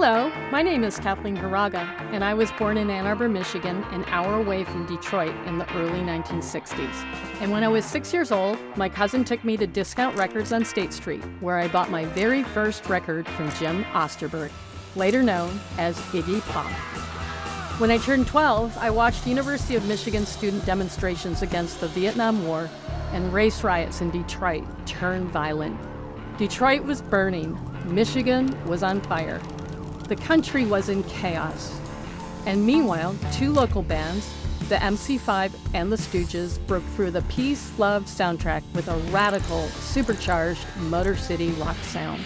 Hello, my name is Kathleen Hiraga, and I was born in Ann Arbor, Michigan, an hour away from Detroit in the early 1960s. And when I was 6 years old, my cousin took me to Discount Records on State Street, where I bought my very first record from Jim Osterberg, later known as Iggy Pop. When I turned 12, I watched University of Michigan student demonstrations against the Vietnam War and race riots in Detroit turn violent. Detroit was burning. Michigan was on fire. The country was in chaos. And meanwhile, two local bands, the MC5 and the Stooges, broke through the peace, love soundtrack with a radical, supercharged Motor City rock sound.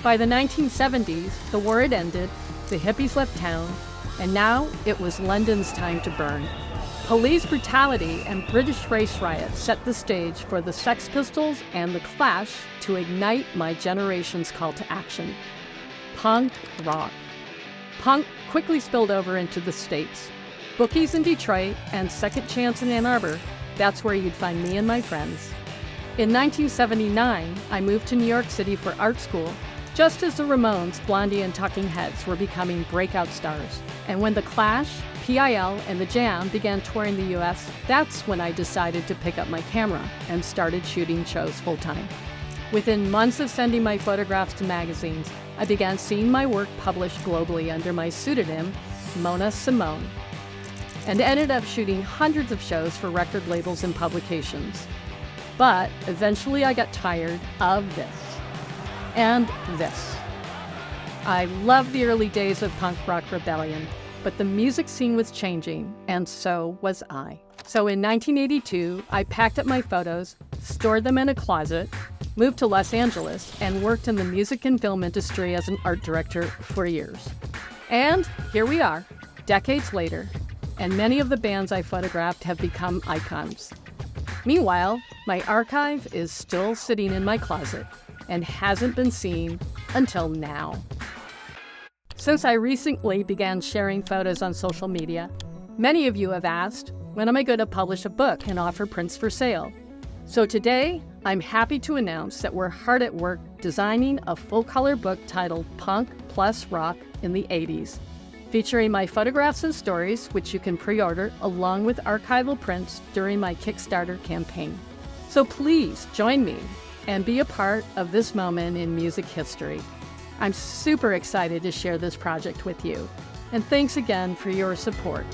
By the 1970s, the war had ended, the hippies left town, and now it was London's time to burn. Police brutality and British race riots set the stage for the Sex Pistols and the Clash to ignite my generation's call to action. Punk rock. Punk quickly spilled over into the States. Bookies in Detroit and Second Chance in Ann Arbor, that's where you'd find me and my friends. In 1979, I moved to New York City for art school, just as the Ramones, Blondie, and Talking Heads were becoming breakout stars. And when the Clash, PIL, and the Jam began touring the US, that's when I decided to pick up my camera and started shooting shows full-time. Within months of sending my photographs to magazines, I began seeing my work published globally under my pseudonym, Mona Simone, and ended up shooting hundreds of shows for record labels and publications. But eventually I got tired of this and this. I loved the early days of punk rock rebellion, but the music scene was changing, and so was I. So in 1982, I packed up my photos, stored them in a closet, moved to Los Angeles, and worked in the music and film industry as an art director for years. And here we are, decades later, and many of the bands I photographed have become icons. Meanwhile, my archive is still sitting in my closet and hasn't been seen until now. Since I recently began sharing photos on social media, many of you have asked, when am I going to publish a book and offer prints for sale? So today, I'm happy to announce that we're hard at work designing a full-color book titled Punk+Rock in the 80s, featuring my photographs and stories, which you can pre-order, along with archival prints during my Kickstarter campaign. So please join me and be a part of this moment in music history. I'm super excited to share this project with you, and thanks again for your support.